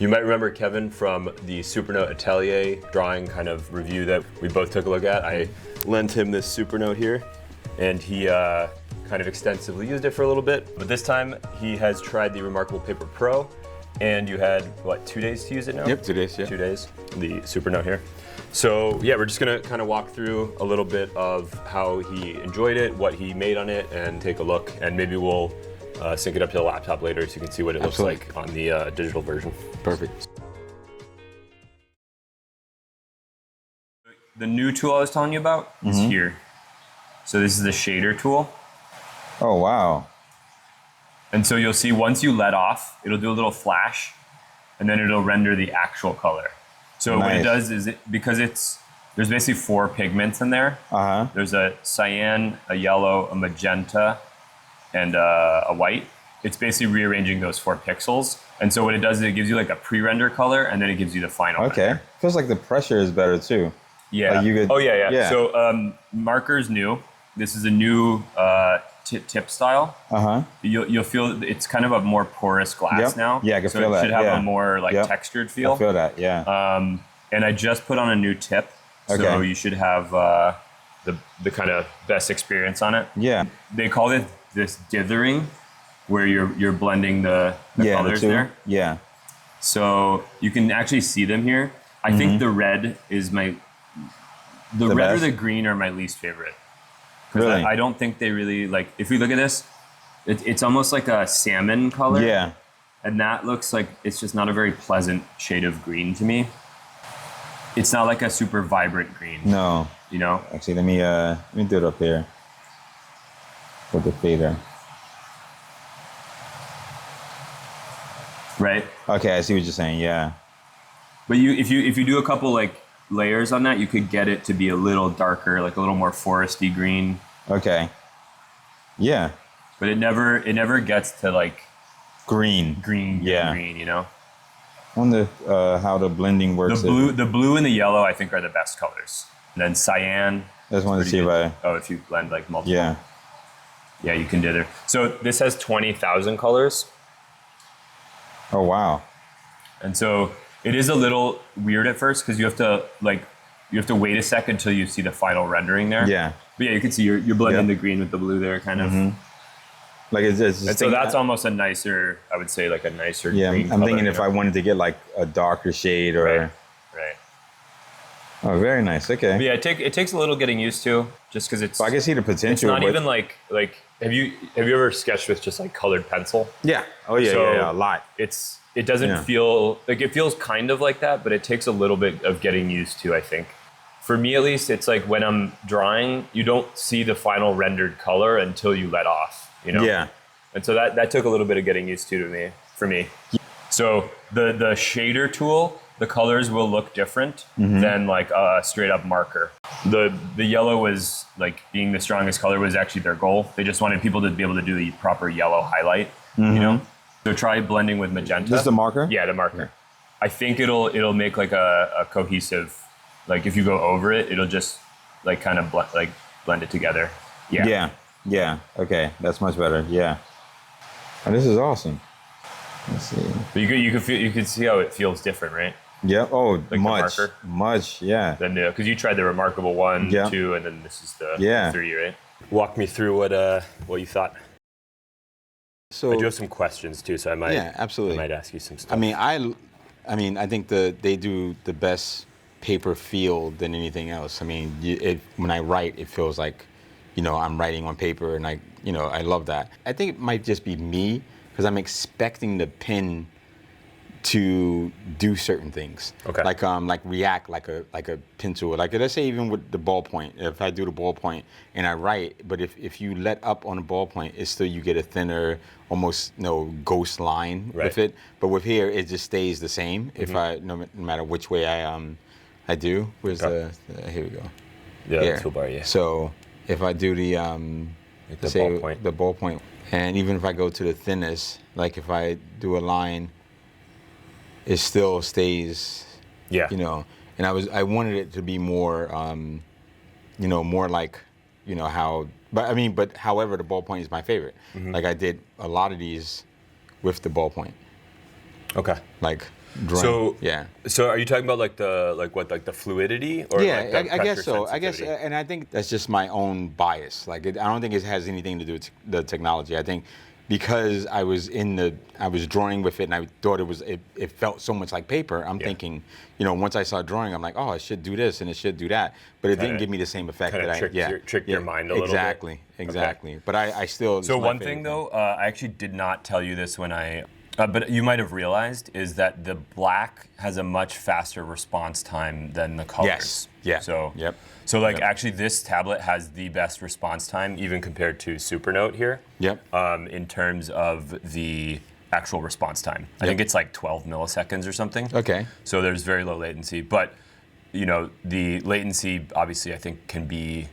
You might remember Kevin from the Supernote Atelier drawing kind of review that we both took a look at. I lent him this Supernote here, and he kind of extensively used it for a little bit. But this time, he has tried the reMarkable Paper Pro, and you had, what, 2 days to use it now? Yep, 2 days, yeah. 2 days, the Supernote here. So yeah, we're just gonna kind of walk through a little bit of how he enjoyed it, what he made on it, and take a look, and maybe we'll sync it up to the laptop later so you can see what it looks like on the digital version. Perfect. The new tool I was telling you about is here. So this is the shader tool. Oh, wow. And so you'll see once you let off, it'll do a little flash, and then it'll render the actual color. So what it does is, there's basically 4 pigments in there. There's a cyan, a yellow, a magenta, and a white. It's basically rearranging those 4 pixels. And so what it does is it gives you like a pre-render color, and then it gives you the final render. Feels like the pressure is better too. Yeah. Like you could, yeah. So marker's new. This is a new tip style. You'll feel it's kind of a more porous glass now. Yeah, I can feel that. So it should have a more like textured feel. I feel that, yeah. And I just put on a new tip. So you should have the kind of best experience on it. Yeah. They call it this dithering, where you're blending the colors there. Yeah. So you can actually see them here. I think the red is the red best? or the green are my least favorite. Really? I don't think they really, like, if we look at this, it's almost like a salmon color. Yeah. And that looks like it's just not a very pleasant shade of green to me. It's not like a super vibrant green. No. You know? Actually, let me do it up here with the fader. Right? Okay, I see what you're saying, yeah. But if you do a couple like layers on that, you could get it to be a little darker, like a little more foresty green. Okay. Yeah. But it never gets to like green, you know? I wonder how the blending works. The blue and the yellow, I think, are the best colors. And then cyan. I just wanted to see if you blend like multiple. Yeah. Yeah, you can dither. So this has 20,000 colors. Oh, wow. And so it is a little weird at first because you have to wait a second until you see the final rendering there. Yeah. But yeah, you can see you're blending the green with the blue there, kind of. Like it's and so that's almost a nicer, I would say, like a nicer green I'm color, thinking if I wanted to get like a darker shade or... Right. Oh, very nice. Okay. But yeah, it takes a little getting used to, just because it's... But I can see the potential. It's not even like have you ever sketched with just like colored pencil? Yeah. Oh yeah, yeah, a lot. It doesn't feel like, it feels kind of like that, but it takes a little bit of getting used to, I think. For me at least, it's like when I'm drawing, you don't see the final rendered color until you let off, you know? Yeah. And so that took a little bit of getting used to for me. So the shader tool, the colors will look different than like a straight up marker. The yellow was like being the strongest color was actually their goal. They just wanted people to be able to do the proper yellow highlight, you know? So try blending with magenta. This is the marker? Yeah, the marker. I think it'll make like a cohesive, like if you go over it, it'll just like kind of blend it together. Yeah. Yeah. Okay, that's much better. Yeah. Oh, this is awesome. Let's see. But you can see how it feels different, right? Yeah. Oh, like much. Yeah. Then because you tried the reMarkable 1, 2, and then this is the 3, right? Walk me through what you thought. So I do have some questions too, so I might absolutely. I might ask you some stuff. I mean, I think they do the best paper feel than anything else. I mean, when I write, it feels like, you know, I'm writing on paper, and I love that. I think it might just be me because I'm expecting the pen to do certain things. Okay. Like react like a pencil. Like let's say even with the ballpoint, if I do the ballpoint and I write, but if you let up on a ballpoint, it's still you get a thinner, almost ghost line with it. But with here, it just stays the same. If no matter which way I do. Where's here we go. Yeah, the toolbar. Yeah. So if I do the ballpoint, and even if I go to the thinnest, like if I do a line, it still stays, you know. And I wanted it to be more, more like, how. But however, the ballpoint is my favorite. Like I did a lot of these with the ballpoint. Okay. Like drawing. So are you talking about like the fluidity or like the I guess so. pressure I guess, sensitivity? and I think that's just my own bias. Like, I don't think it has anything to do with the technology. I think because I was drawing with it, and I thought it felt so much like paper. I'm thinking, once I started drawing, I'm like, oh, it should do this and it should do that, but it didn't give me the same effect that tricked your mind a little bit. Exactly. Okay. But I still. So one thing though, I actually did not tell you this when but you might have realized is that the black has a much faster response time than the colors. Yes. Yeah. So. Yep. So actually this tablet has the best response time even compared to Supernote here. Yep. In terms of the actual response time. I think it's like 12 milliseconds or something. Okay. So there's very low latency, but the latency obviously I think can be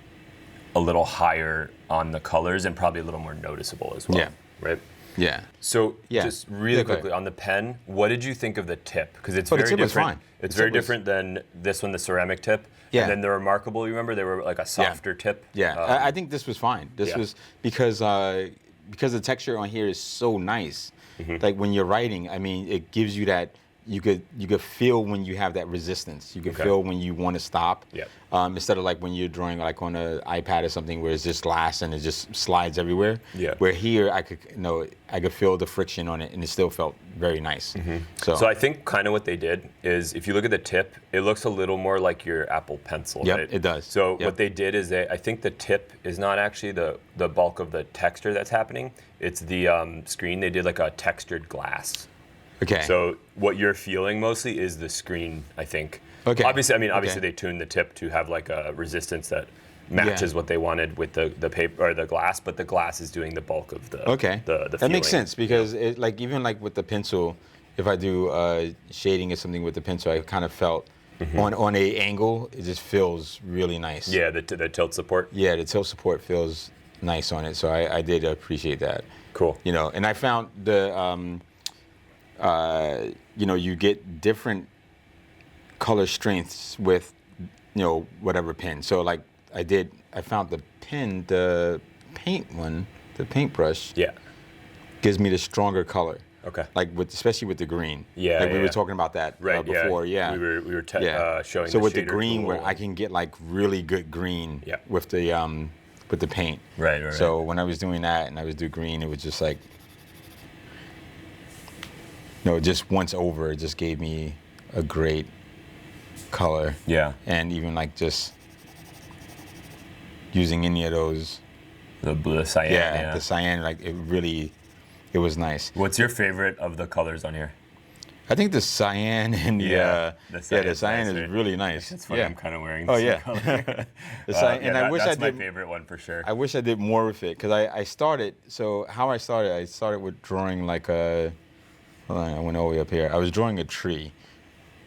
a little higher on the colors and probably a little more noticeable as well. Yeah. Right? Yeah. So just really quickly on the pen, what did you think of the tip? Because it's very different. Fine. It's very different than this one, the ceramic tip. Yeah. And then the reMarkable, you remember they were like a softer tip. Yeah. I think this was fine. This was because the texture on here is so nice. Like when you're writing, I mean, it gives you that. You could feel when you have that resistance. You could feel when you want to stop. Instead of like when you're drawing like on an iPad or something where it's just glass and it just slides everywhere. Where here I could feel the friction on it and it still felt very nice. So I think kind of what they did is if you look at the tip, it looks a little more like your Apple Pencil. Right? It does. So what they did is I think the tip is not actually the bulk of the texture that's happening. It's the screen. They did like a textured glass. Okay. So what you're feeling mostly is the screen, I think. Okay. Obviously they tuned the tip to have like a resistance that matches what they wanted with the paper or the glass, but the glass is doing the bulk of the the that makes sense because it, like even like with the pencil, if I do shading or something with the pencil, I kind of felt on a angle it just feels really nice. Yeah, the tilt support. Yeah, the tilt support feels nice on it, so I did appreciate that. Cool. And I found the you get different color strengths with, whatever pen. So like I found the paintbrush. Yeah. Gives me the stronger color. Okay. Like especially with the green. Yeah. Like we were talking about that before. Yeah. We were showing. So the with the shader green, tool. where I can get like really good green. With the paint. Right. So when I was doing that and I was doing green, it was just like. Just once over, it just gave me a great color. Yeah. And even like just using any of those. The cyan. Yeah. The cyan, like it was nice. What's your favorite of the colors on here? I think the cyan and the cyan is really nice. It's funny. I'm kind of wearing. The same color. The cyan, and I wish that's I did. My favorite one for sure. I wish I did more with it because I started. So how I started with drawing like a. Hold on, I went all the way up here. I was drawing a tree.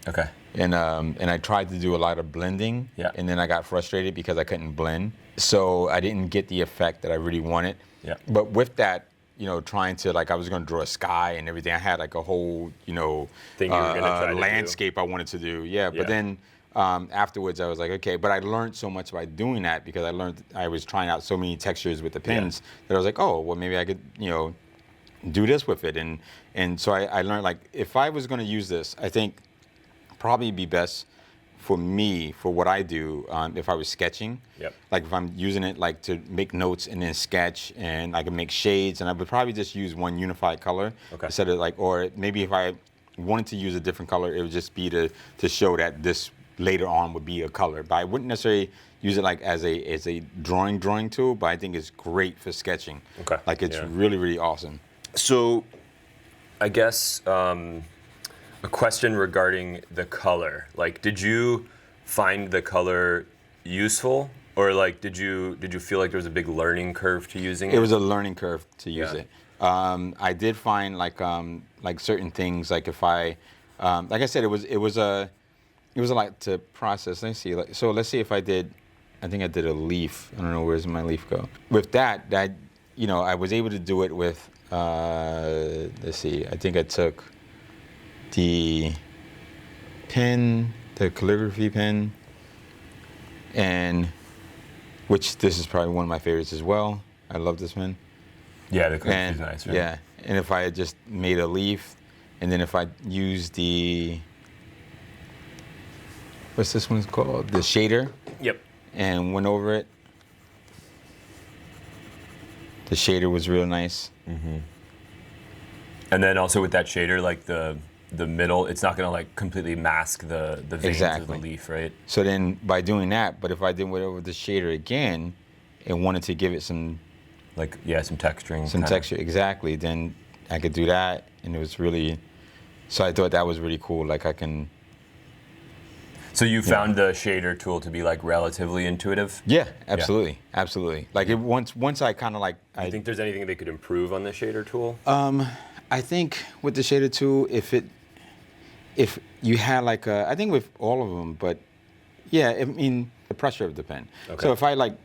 Okay. And I tried to do a lot of blending. Yeah. And then I got frustrated because I couldn't blend. So I didn't get the effect that I really wanted. Yeah. But with that, trying to I was going to draw a sky and everything. I had like a whole, thing you were going to try to landscape I wanted to do. Yeah. But then afterwards I was like, okay. But I learned so much by doing that because I was trying out so many textures with the pens that I was like, oh, well maybe I could, do this with it. And so I learned like if I was going to use this, I think probably be best for me for what I do if I was sketching. Yep. Like if I'm using it like to make notes and then sketch and I can make shades and I would probably just use one unified color instead of or maybe if I wanted to use a different color, it would just be to show that this later on would be a color. But I wouldn't necessarily use it like as a drawing tool, but I think it's great for sketching. Okay. Like it's really, really awesome. So, I guess a question regarding the color. Like, did you find the color useful, or like did you feel like there was a big learning curve to using it? It was a learning curve to use it. I did find like certain things like if I, like I said, it was a lot to process. Let's see. So let's see if I think I did a leaf. I don't know where's my leaf go. With that I was able to do it with. Let's see, I think I took the pen, the calligraphy pen, and which this is probably one of my favorites as well. I love this pen. Yeah, the calligraphy is nice, right? Yeah, and if I had just made a leaf And then if I use the, what's this one called? The shader. Yep. And went over it. The shader was real nice. Mm-hmm. And then also with that shader, like the middle, it's not going to like completely mask the veins of the leaf, right? So then by doing that, but if I did went over the shader again and wanted to give it some, like, yeah, some texturing. Some texture, exactly. Then I could do that, and it was really, so I thought that was really cool. Like I can. So you found the shader tool to be like relatively intuitive? Yeah, absolutely, absolutely. Like it once I kind of like. Do you think there's anything they could improve on the shader tool? I think with the shader tool, if you had like a, I think with all of them, but yeah, I mean the pressure of the pen. Okay. So if I like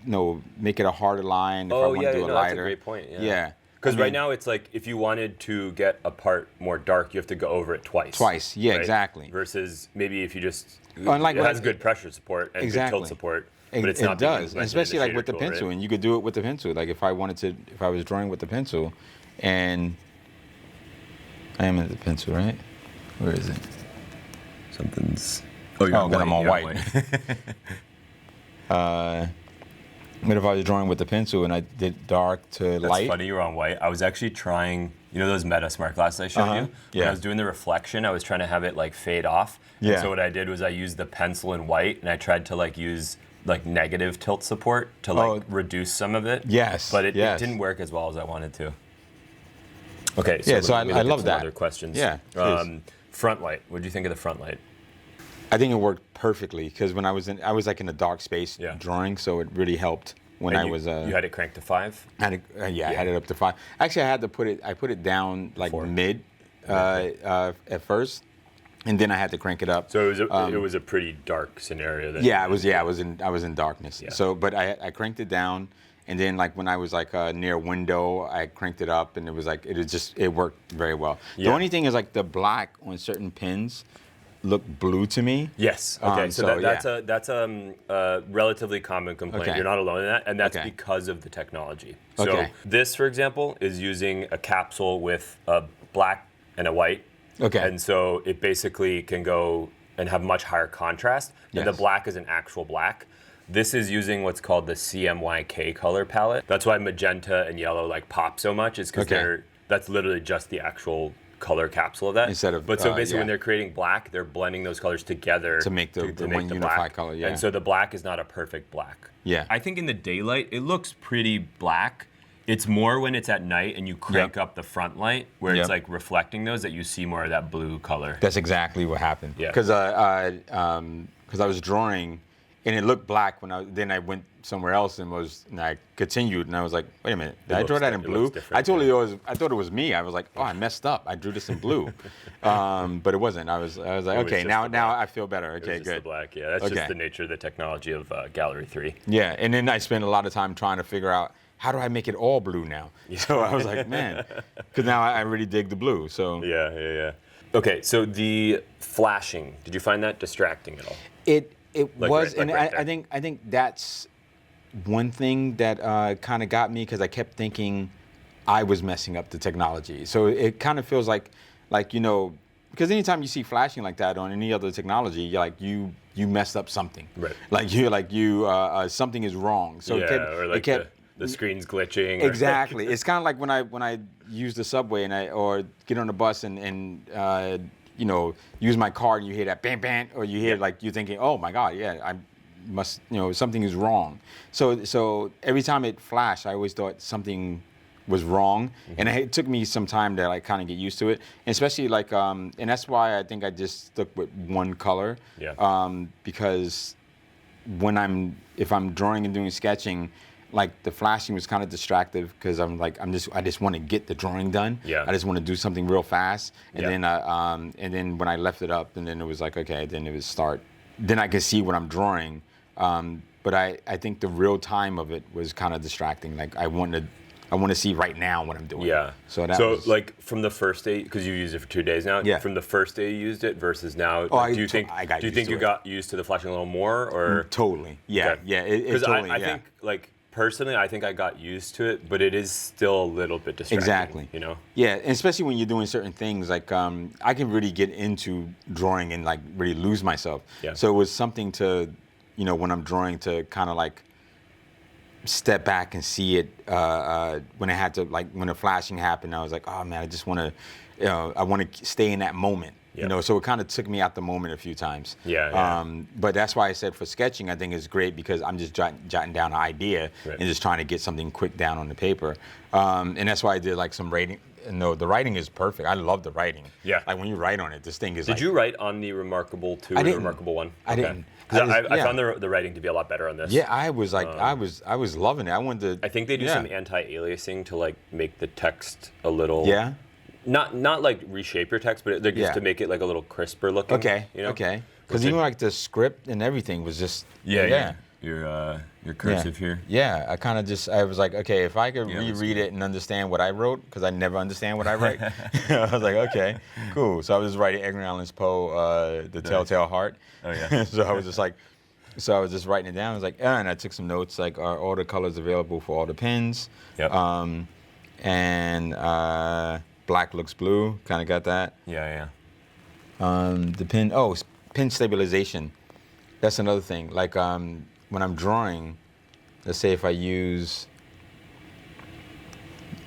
make it a harder line, if I want to do a lighter. That's a great point. Yeah. Because right now it's like if you wanted to get a part more dark, you have to go over it twice. Twice, yeah, right? Exactly. Versus maybe if you just, it has good pressure support and good tilt support. But it's not. It does, especially like with the pencil, right? And you could do it with the pencil. Like if I was drawing with the pencil, and I am at the pencil, right? Where is it? Something's. Oh, I'm on white. But if I was drawing with the pencil and I did dark to light. That's funny, you're on white. I was actually trying, those Meta Smart glasses I showed you? Yeah. When I was doing the reflection, I was trying to have it like fade off. Yeah. And so what I did was I used the pencil in white and I tried to like use like negative tilt support to like reduce some of it. Yes. But it didn't work as well as I wanted to. Okay, so I love that. Other questions. Yeah. Front light. What do you think of the front light? I think it worked perfectly because when I was like in a dark space drawing, so it really helped when you had it cranked to 5? I had it up to 5. Actually, I put it down like 4. Mid at first, and then I had to crank it up. So it was a pretty dark scenario then. Yeah, it was. Yeah, I was in darkness. Yeah. So, but I cranked it down. And then, like when I was like near a window, I cranked it up, and it was like it worked very well. Yeah. The only thing is like the black on certain pins look blue to me. Yes. Okay. That's a relatively common complaint. Okay. You're not alone in that, and that's because of the technology. So this, for example, is using a capsule with a black and a white. Okay. And so it basically can go and have much higher contrast. And the black is an actual black. This is using what's called the CMYK color palette. That's why magenta and yellow like pop so much, is because that's literally just the actual color capsule of that. Instead of, but so basically when they're creating black, they're blending those colors together to make the one unified color. Yeah. And so the black is not a perfect black. Yeah. I think in the daylight, it looks pretty black. It's more when it's at night and you crank up the front light where it's like reflecting those that you see more of that blue color. That's exactly what happened. Yeah. Because I was drawing and it looked black when I went somewhere else and I continued and I was like, wait a minute, did I draw that in blue? I thought it was me. I was like, oh, I messed up. I drew this in blue, but it wasn't. I was like, okay, now I feel better. Okay, good. The black, yeah, that's just the nature of the technology of Gallery 3. Yeah, and then I spent a lot of time trying to figure out how do I make it all blue now. So I was like, man, because now I really dig the blue. So yeah. Okay, so the flashing, did you find that distracting at all? It was, and I think that's one thing that kind of got me because I kept thinking I was messing up the technology. So it kind of feels like because anytime you see flashing like that on any other technology, you're like you messed up something. Right. Like something is wrong. So it kept the screen's glitching. Exactly. It's kind of like when I use the subway or get on the bus and use my card and you hear that bam bam, or you hear like you're thinking, oh my God, I must, something is wrong. So every time it flashed, I always thought something was wrong, and it took me some time to like kind of get used to it, and especially like and that's why I think I just stuck with one color. Because if I'm drawing and doing sketching, like the flashing was kind of distractive because I just want to get the drawing done. Yeah. I just want to do something real fast, and then when I left it up, and then it was like okay, then it was start. Then I could see what I'm drawing, but I think the real time of it was kind of distracting. Like I want to see right now what I'm doing. Yeah. So like from the first day, because you used it for 2 days now. Yeah. From the first day you used it versus now, do you think you got used to the flashing a little more, or totally? Yeah. Okay. Yeah. Because I think like personally, I think I got used to it, but it is still a little bit distracting. Exactly. You know? Yeah, and especially when you're doing certain things, like I can really get into drawing and like really lose myself. Yeah. So it was something to, when I'm drawing, to kind of like step back and see it. When I had to, like, when the flashing happened, I was like, oh man, I just want to, I want to stay in that moment. Yeah. So it kind of took me out the moment a few times. Yeah. But that's why I said for sketching, I think it's great because I'm just jotting down an idea and just trying to get something quick down on the paper. And that's why I did like some writing. No, the writing is perfect. I love the writing. Yeah. Like when you write on it, this thing is. Did you write on the reMarkable 2 or the reMarkable 1? I didn't. Because I found the writing to be a lot better on this. Yeah, I was like, I was loving it. I wanted to. I think they do some anti-aliasing to like make the text a little. Yeah. Not like reshape your text, but they're just to make it like a little crisper looking. Okay. Okay. Because even like the script and everything was just. Yeah. Your cursive here. Yeah, I was like, okay, if I could reread it and understand what I wrote, because I never understand what I write. I was like, okay, cool. So I was writing Edgar Allan Poe, The Telltale Heart. Oh yeah. So I was just writing it down. I was like, and I took some notes, like, are all the colors available for all the pins? Yep. And black looks blue. Kind of got that. Yeah. The pin stabilization. That's another thing. Like when I'm drawing, let's say if I use,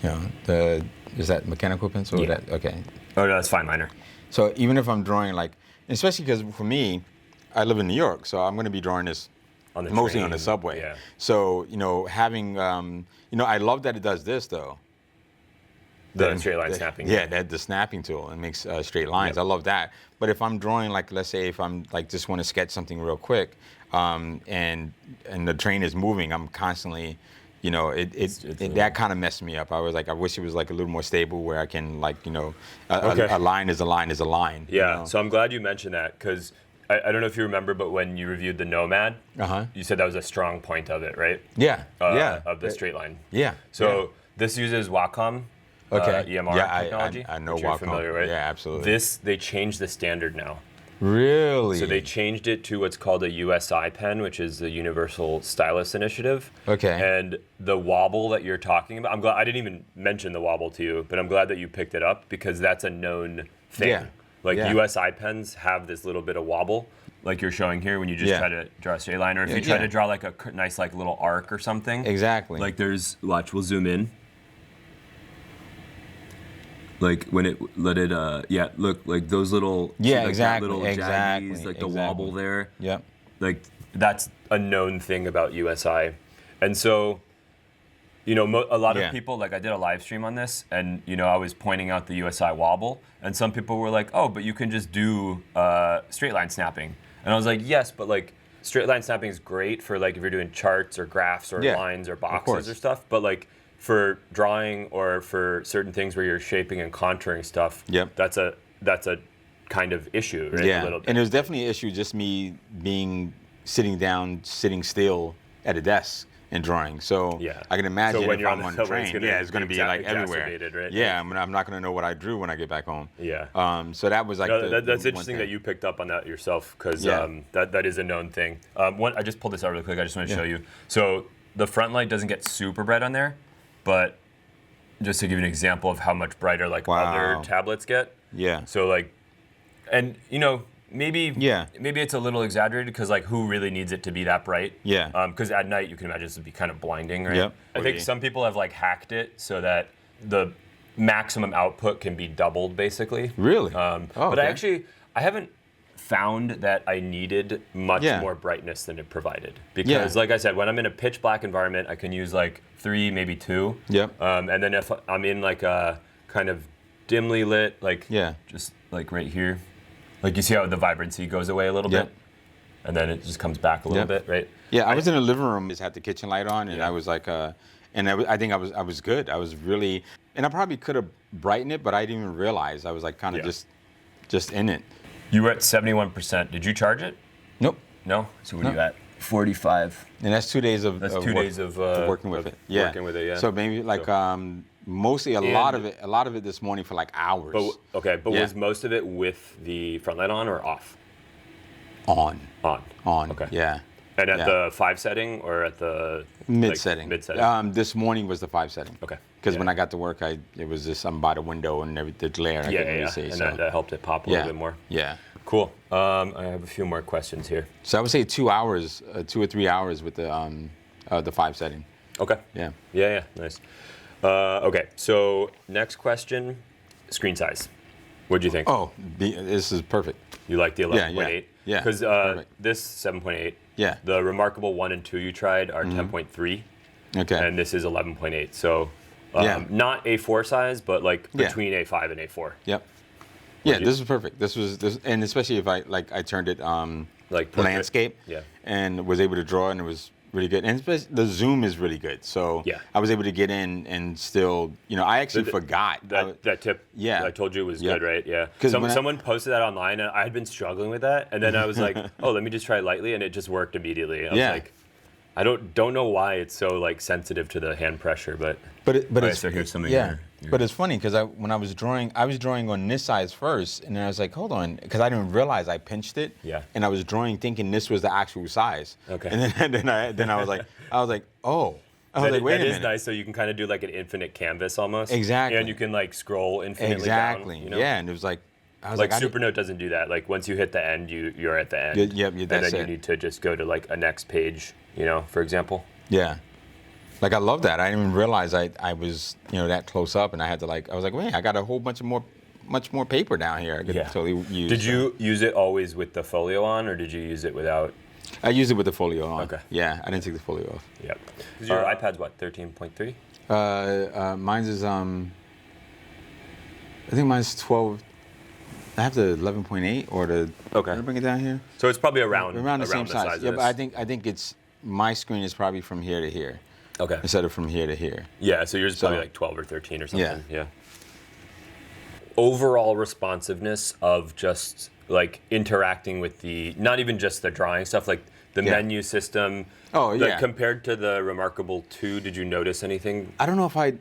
is that mechanical pencil? Yeah. Okay. Oh no, that's fine liner. So even if I'm drawing, like, especially because for me, I live in New York, so I'm going to be drawing this mostly on the subway. Yeah. So having, I love that it does this though. The straight line snapping. Yeah, the snapping tool. It makes straight lines. I love that. But if I'm drawing, like, let's say if I'm like just want to sketch something real quick, and the train is moving, I'm constantly, that kind of messed me up. I was like, I wish it was like a little more stable where I can, like, a line is a line is a line. Yeah. So I'm glad you mentioned that because I don't know if you remember, but when you reviewed the Nomad, you said that was a strong point of it, right? Yeah. Of the straight line. Yeah. So this uses Wacom. EMR technology. I know which you're Wacom. familiar, right? Yeah, absolutely. They changed the standard now. Really? So they changed it to what's called a USI pen, which is the Universal Stylus Initiative. Okay. And the wobble that you're talking about, I'm glad I didn't even mention the wobble to you, but I'm glad that you picked it up because that's a known thing. Yeah. Like USI pens have this little bit of wobble, like you're showing here when you just try to draw a straight line, or if you try to draw like a nice like little arc or something. Exactly. Like watch, we'll zoom in. Like when look, like those little little jaggies, like the wobble there. Yep. Like that's a known thing about USI, and so, a lot of people, like I did a live stream on this, and I was pointing out the USI wobble, and some people were like, oh, but you can just do straight line snapping, and I was like, yes, but like straight line snapping is great for like if you're doing charts or graphs or lines or boxes or stuff, but like for drawing or for certain things where you're shaping and contouring stuff, that's a kind of issue, right? Yeah, a little bit. And there's definitely an issue just me sitting still at a desk and drawing. So I can imagine when if I'm on the train, it's going to be like everywhere. Right? Yeah, I'm not going to know what I drew when I get back home. Yeah. So that was like that's interesting that you picked up on that yourself because that is a known thing. I just pulled this out really quick. I just want to show you. So the front light doesn't get super bright on there. But just to give you an example of how much brighter like other tablets get. Yeah. So like, and maybe it's a little exaggerated because like who really needs it to be that bright? Yeah. Because at night you can imagine this would be kind of blinding, right? Yep. I think some people have like hacked it so that the maximum output can be doubled basically. Really? But I haven't found that I needed much more brightness than it provided because like I said, when I'm in a pitch black environment, I can use like 3, maybe 2. Yep. And then if I'm in like a kind of dimly lit, like just like right here, like you see how the vibrancy goes away a little bit, and then it just comes back a little bit, right? Yeah, I was in the living room, just had the kitchen light on, and I was like, I think I was good. I was really, and I probably could have brightened it, but I didn't even realize. I was like kind of just in it. You were at 71%. Did you charge it? Nope. No? So what are you at? 45. And that's 2 days of days of working with it. Yeah. Working with it, yeah. So maybe like mostly a lot of it this morning for like hours. But was most of it with the front light on or off? On. On. On. Okay. Yeah. And at the 5 setting or at the mid setting? Mid setting. This morning was the 5 setting. Okay. Because when I got to work, it was just I'm by the window and the glare. I couldn't really see, and so. that helped it pop a little bit more. Yeah. Cool. I have a few more questions here. So I would say 2 hours, 2 or 3 hours with the 5 setting. Okay. Yeah. Yeah. Nice. Okay. So next question, screen size. What'd you think? Oh, this is perfect. You like the 11.8? Yeah. Because this 7.8. Yeah. The reMarkable 1 and 2 you tried are 10.3. Okay. And this is 11.8. So not A4 size, but like between A5 and A4. Yep. Yeah, this is perfect. This, and especially if I turned it like landscape. Yeah. And was able to draw, and it was really good. And especially the zoom is really good. So I was able to get in and still, I actually forgot. That tip I told you was good, right? Yeah. Someone posted that online, and I had been struggling with that. And then I was like, oh, let me just try lightly, and it just worked immediately. I was like, I don't know why it's so like sensitive to the hand pressure, but it's so here's something. But it's funny because when I was drawing on this size first, and then I was like, hold on, because I didn't realize I pinched it. Yeah. And I was drawing thinking this was the actual size. Okay. And then I was like, oh. I was like, wait a minute. That is nice, so you can kind of do like an infinite canvas almost. Exactly. And you can like scroll infinitely exactly. down. Yeah, and it was like, I was like Supernote doesn't do that. Like once you hit the end, you're at the end. Yep, and then you need to just go to like a next page, for example. Yeah. Like I love that. I didn't even realize I was, that close up, and I had to I was like, wait, I got a whole much more paper down here. I could totally use. Did you use it always with the folio on, or did you use it without? I used it with the folio on. Okay. Yeah, I didn't take the folio off. Yep. Your iPad's what, 13.3? Mine's is I think mine's 12. I have the 11.8 or the. Okay. Did I bring it down here? So it's probably around the same size. Yeah, of but I think it's my screen is probably from here to here. Okay. Instead of from here to here. Yeah, so yours is probably like 12 or 13 or something. Yeah. Overall responsiveness of just like interacting with not even just the drawing stuff, like the menu system. Oh, yeah. Compared to the reMarkable 2, did you notice anything? I don't know if I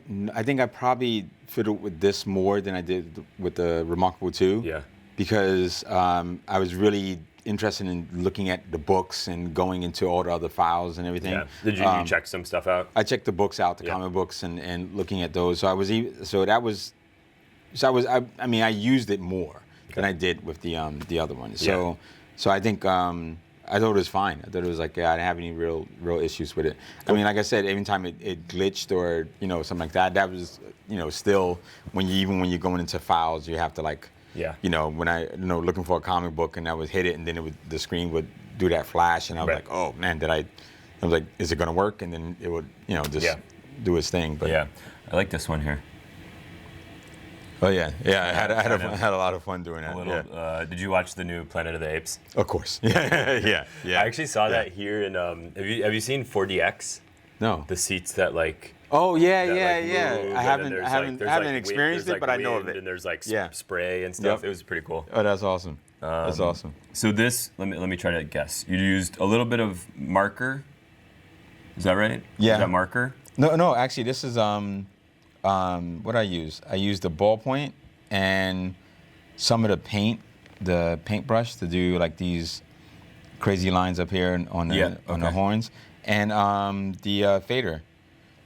think I probably fiddled with this more than I did with the reMarkable 2. Yeah. Because I was really interested in looking at the books and going into all the other files and everything. Yeah. Did you check some stuff out? I checked the books out, the comic books, and looking at those. So I used it more than I did with the other one. So I think I thought it was fine. I thought it was like I didn't have any real issues with it. I mean, like I said, every time it glitched or something like that, that was still when you're going into files, you have to like. Yeah. When I looking for a comic book and I would hit it and then the screen would do that flash and I was like, oh man, I was like, is it gonna work? And then it would just do its thing. But I like this one here. Oh yeah, I had a lot of fun doing that. Did you watch the new Planet of the Apes? Of course. Yeah. I actually saw that here in. Have you seen 4DX? No. The seats that like. Oh yeah. Move, I haven't experienced it, but I know of it. And there's like spray and stuff. It was pretty cool. Oh, that's awesome. That's awesome. So this, let me try to guess. You used a little bit of marker. Is that right? Yeah. Is that marker? No. Actually, this is what I use. I used the ballpoint and some of the paintbrush to do like these crazy lines up here on the horns, and the fader.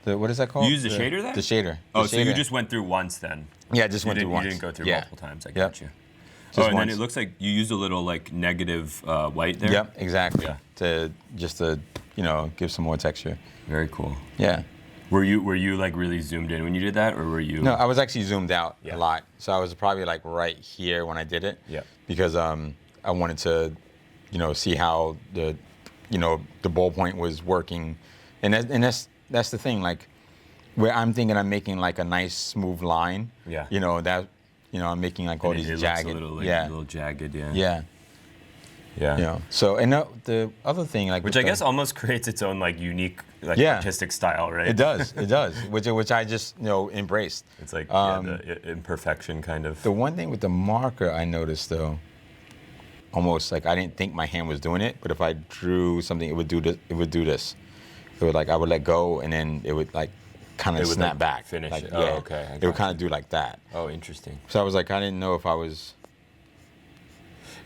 What is that called? You used the shader then? The shader. So you just went through once then? Yeah, just went through once. You didn't go through multiple times. I got you. Just and once. then it looks like you used a little like negative white there. Yep, exactly. Yeah. To give some more texture. Very cool. Yeah. Were you like really zoomed in when you did that, or were you? No, I was actually zoomed out a lot. So I was probably like right here when I did it. Yeah. Because I wanted to, see how the ballpoint was working, and that's the thing, like where I'm thinking I'm making like a nice smooth line. Yeah. I'm making like all these jagged. Looks a little jagged. Yeah. Yeah. So and the other thing, like which I guess almost creates its own like unique artistic style, right? It does. Which I just embraced. It's like the imperfection kind of. The one thing with the marker I noticed though, almost like I didn't think my hand was doing it, but if I drew something, it would do this. It would I would let go and then it would like kind of snap back. Finish like, it. Yeah, Oh, okay. It would kind of do like that. Oh, interesting. So I was like, I didn't know if I was.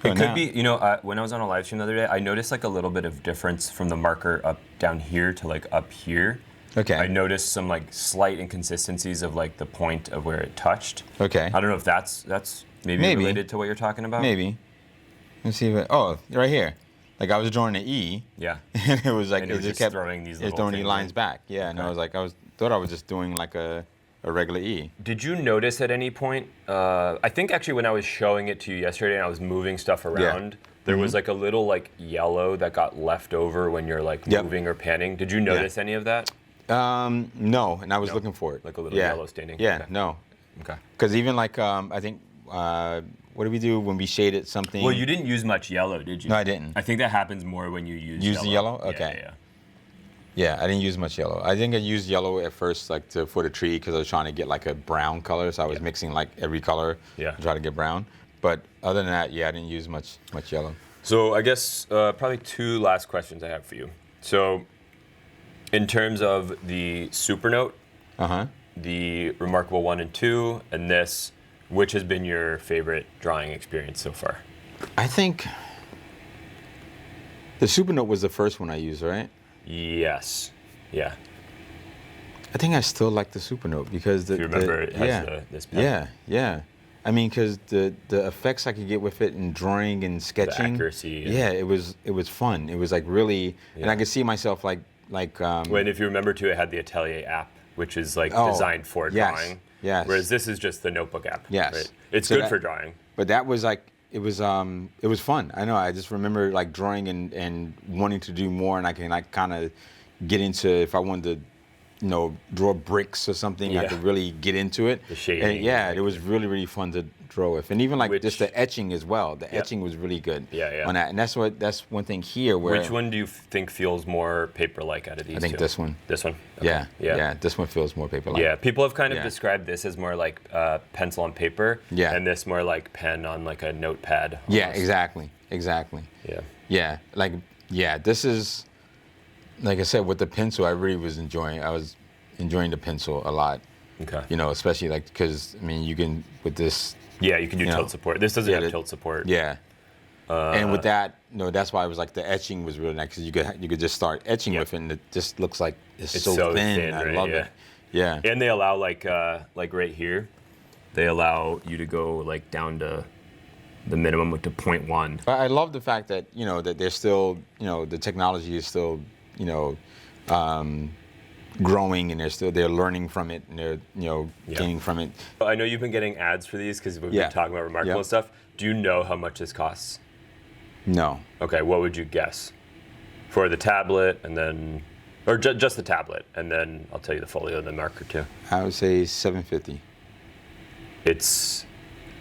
It could be, you know, when I was on a live stream the other day, I noticed like a little bit of difference from the marker up down here to like up here. Okay. I noticed some like slight inconsistencies of like the point of where it touched. Okay. I don't know if that's maybe related to what you're talking about. Maybe. Let's see if it, oh, right here. Like I was drawing an E. Yeah. And it was like and it just kept throwing these lines back. Yeah. Okay. And I was like, thought I was just doing like a regular E. Did you notice at any point? I think actually when I was showing it to you yesterday and I was moving stuff around, there was like a little like yellow that got left over when you're like moving or panning. Did you notice any of that? No, and I was looking for it. Like a little yellow staining? Yeah, okay. no. Okay. Because even like, I think, what did we do when we shaded something? Well, you didn't use much yellow, did you? No, I didn't. I think that happens more when you use yellow. Use the yellow? Okay. Yeah, I didn't use much yellow. I think I used yellow at first, like for the tree, because I was trying to get like a brown color, so I was mixing like every color to try to get brown. But other than that, I didn't use much yellow. So I guess probably two last questions I have for you. So in terms of the Supernote, the reMarkable 1 and 2, and this, which has been your favorite drawing experience so far? I think the Supernote was the first one I used, right? Yes. Yeah. I think I still like the Supernote because you remember it has this pen? Yeah. I mean, because the effects I could get with it in drawing and sketching, the accuracy. Yeah, it was fun. It was like really, and I could see myself like. When if you remember too, it had the Atelier app, which is like designed for drawing. Yes. Whereas this is just the notebook app. Yes. Right? It's good for drawing. But that was like it was fun. I know. I just remember like drawing and wanting to do more, and I can like kind of get into if I wanted to, draw bricks or something. I could really get into it. The shading. And it was really really fun to draw with, and even like just the etching as well. The etching was really good. On that, and that's one thing here where. Which one do you think feels more paper-like out of these? I think this one. This one. Okay. Yeah. This one feels more paper-like. Yeah, people have kind of described this as more like pencil on paper. Yeah. And this more like pen on like a notepad. Almost. Yeah, exactly. Yeah. Yeah. This is. Like I said, with the pencil, I really was enjoying. I was enjoying the pencil a lot. Okay. Especially like because I mean, you can with this. Yeah, you can do tilt support. This doesn't have tilt support. Yeah. And with that, that's why I was like the etching was really nice because you could just start etching with it, and it just looks like it's so thin. I love it. Yeah. And they allow like right here, they allow you to go like down to the minimum to 0.1. I love the fact that that they're still the technology is still growing, and they're learning from it, and they're gaining from it. I know you've been getting ads for these because we've been talking about reMarkable stuff. Do you know how much this costs? No. Okay, what would you guess for the tablet, and then, or just the tablet, and then I'll tell you the folio and the marker too. I would say $750.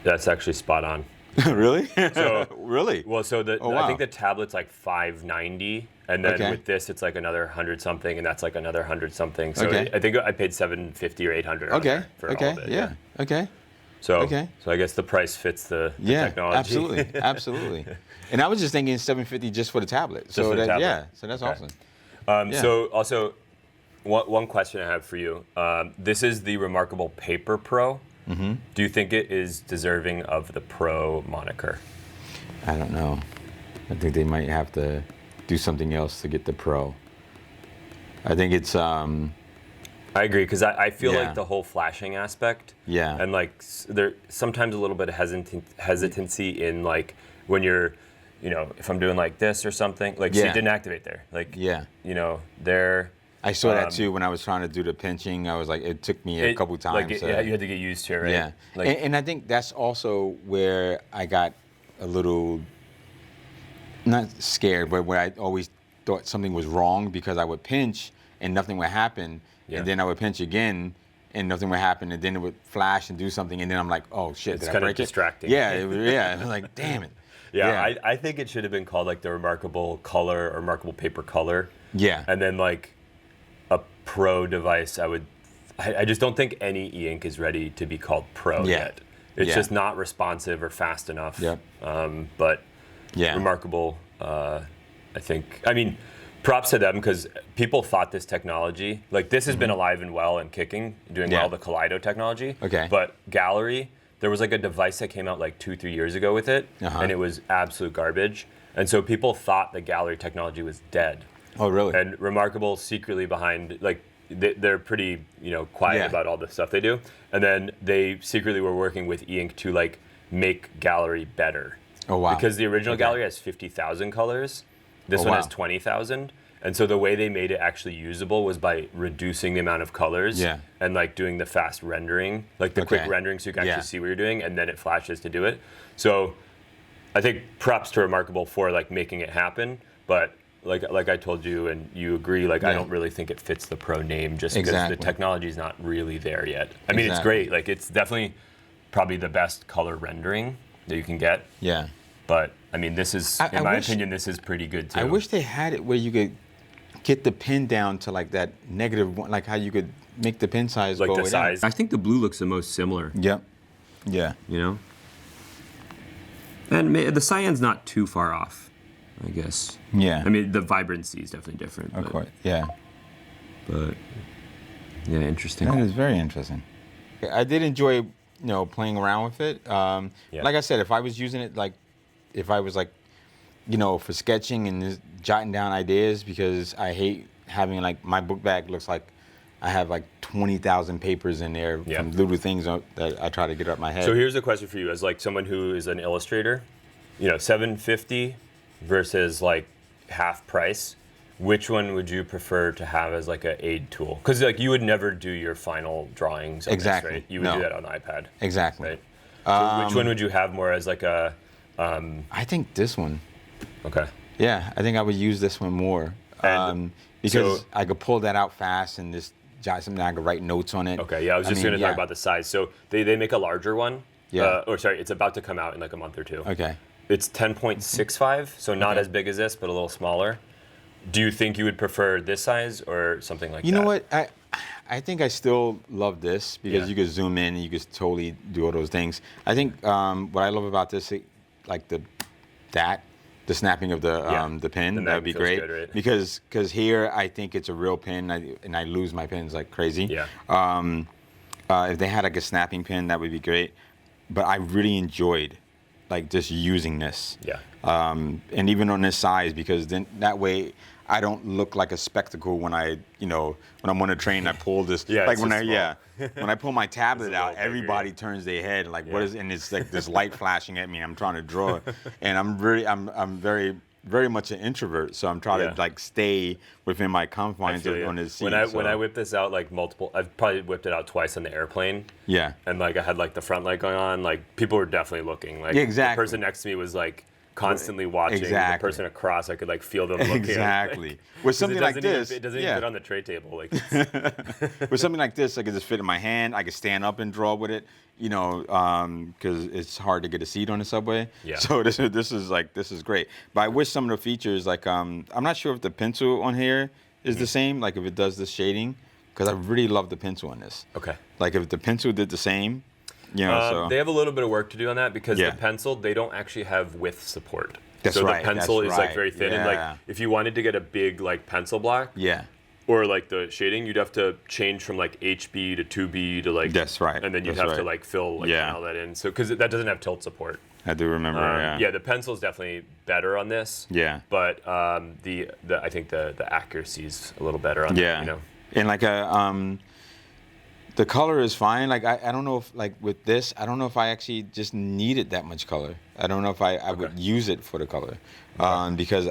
That's actually spot on. Really? So really? Well, so I think the tablet's like $590, and then with this it's like another 100 something, and that's like another 100 something. So I think I paid $750 or $800 for all of it. Yeah. Okay. So I guess the price fits the technology. Absolutely. And I was just thinking $750 just for the tablet. So that's awesome. So also, one question I have for you. This is the reMarkable Paper Pro. Mm-hmm. Do you think it is deserving of the Pro moniker? I don't know. I think they might have to do something else to get the Pro. I think it's. I agree, because I feel like the whole flashing aspect. Yeah. And like there's sometimes a little bit of hesitancy in like when you're, if I'm doing like this or something, like see, it didn't activate there. Like there. I saw that too when I was trying to do the pinching. I was like, it took me a couple times. You had to get used to it, right? Yeah. And I think that's also where I got a little, not scared, but where I always thought something was wrong because I would pinch and nothing would happen. Yeah. And then I would pinch again and nothing would happen. And then it would flash and do something. And then I'm like, oh shit, did I break it? It's kind of distracting. Yeah. I was like, damn it. Yeah. I think it should have been called like the reMarkable Color or reMarkable Paper Color. Yeah. And then like a Pro device, I just don't think any e-ink is ready to be called Pro yet. It's just not responsive or fast enough. Yep. But reMarkable, I think, props to them, because people thought this technology, like this has been alive and well and kicking, doing well, the Kaleido technology. Okay. But Gallery, there was like a device that came out like 2-3 years ago with it, and it was absolute garbage. And so people thought the gallery technology was dead. Oh, really? And reMarkable secretly behind, like, they're pretty, quiet about all the stuff they do. And then they secretly were working with eink to like make gallery better. Oh, wow. Because the original gallery has 50,000 colors. This one has 20,000. And so the way they made it actually usable was by reducing the amount of colors and like doing the fast rendering, like the quick rendering so you can actually see what you're doing, and then it flashes to do it. So I think props to reMarkable for like making it happen, but like I told you and you agree, like I don't really think it fits the pro name just because the technology is not really there yet. I mean, it's great. Like it's definitely probably the best color rendering that you can get. Yeah. But I mean, this is, in my opinion, this is pretty good too. I wish they had it where you could get the pen down to like that -1, like how you could make the pen size like go the size. down. I think the blue looks the most similar. Yep. Yeah. And the cyan's not too far off, I guess. Yeah. I mean, the vibrancy is definitely different. Of course. Yeah. But yeah, interesting. That is very interesting. I did enjoy, playing around with it. Like I said, if I was using it if I was like, for sketching and just jotting down ideas, because I hate having like my book bag looks like I have like 20,000 papers in there from little things that I try to get up my head. So here's a question for you, as like someone who is an illustrator, $750 versus like half price. Which one would you prefer to have as like an aid tool? Because like you would never do your final drawings on this, right? You would do that on the iPad. Exactly. Right? So which one would you have more as like a? I think this one. Okay. Yeah, I think I would use this one more because I could pull that out fast and just jot something. I could write notes on it. Okay. Yeah, I was just going to talk about the size. So they make a larger one. Yeah. It's about to come out in like a month or two. Okay. It's 10.65, so not as big as this, but a little smaller. Do you think you would prefer this size or something like that? You know what? I think I still love this because you could zoom in and you could totally do all those things. I think what I love about this, like the snapping of the pen, that would be great. Good, right? Because here I think it's a real pen and I lose my pens like crazy. Yeah. If they had like a snapping pen, that would be great. But I really enjoyed like just using this. Yeah. And even on this size, because then that way I don't look like a spectacle when when I'm on a train. I pull this like when I pull my tablet out, everybody turns their head like what is, and it's like this light flashing at me. I'm trying to draw, and I'm very very much an introvert, so I'm trying to like stay within my confines on this seat. When I whip this out like I've probably whipped it out twice on the airplane. Yeah. And like I had like the front light going on, like people were definitely looking. Like the person next to me was like constantly watching. The person across, I could like feel them looking. Exactly. Like, with something like this, it doesn't even fit on the tray table. Like with something like this, I could just fit in my hand. I could stand up and draw with it. Because it's hard to get a seat on the subway. Yeah. So this is great. But I wish some of the features, like I'm not sure if the pencil on here is the same. Like if it does the shading, because I really love the pencil on this. Okay. Like if the pencil did the same. So they have a little bit of work to do on that because the pencil, they don't actually have width support. So the pencil is like very thin, and like if you wanted to get a big like pencil block, or like the shading, you'd have to change from like HB to 2B to like. That's right. And then you'd have to like fill like all that in. So because that doesn't have tilt support. I do remember. Yeah, the pencil is definitely better on this. Yeah. But I think the accuracy is a little better on that. And like the color is fine. Like I don't know if like with this, I don't know if I actually just needed that much color. I don't know if I would use it for the color, because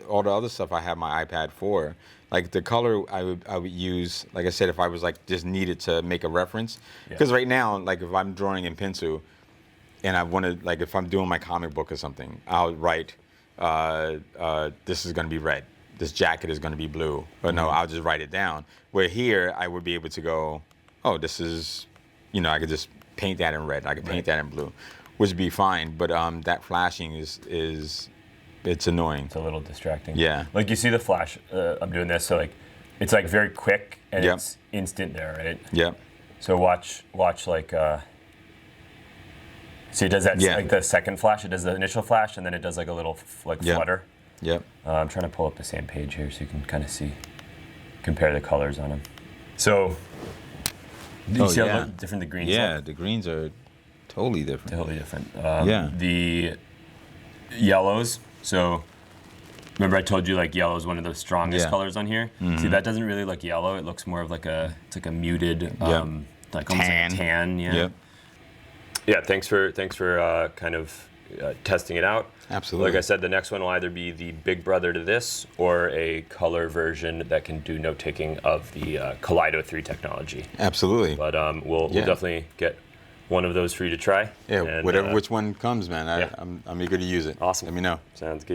all the other stuff I have my iPad for. Like the color I would use, like I said, if I was like just needed to make a reference. Because right now, like if I'm drawing in pencil, and I want to like if I'm doing my comic book or something, I'll write, this is going to be red. This jacket is going to be blue. But no, I'll just write it down. Where here, I would be able to go, oh, this is, I could just paint that in red. I could paint that in blue, which would be fine. But that flashing it's annoying. It's a little distracting. Yeah. Like you see the flash, I'm doing this, so like, it's like very quick and it's instant there, right? Yep. So watch like, see it does that, like the second flash, it does the initial flash and then it does like a little flutter. Yep. I'm trying to pull up the same page here so you can kind of compare the colors on them. So, do you see how different the greens Yeah, look? the greens are Totally different. Totally different. Yeah. The yellows. So remember I told you like yellow is one of the strongest colors on here. See, that doesn't really look yellow. It looks more of like it's like a muted, like almost like a tan. Yeah. Yep. Yeah. Thanks for kind of testing it out. Absolutely. Like I said, the next one will either be the big brother to this or a color version that can do note taking of the Kaleido 3 technology. Absolutely. But we'll definitely get one of those for you to try. Yeah, and, which one comes, man. I'm eager to use it. Awesome. Let me know. Sounds good.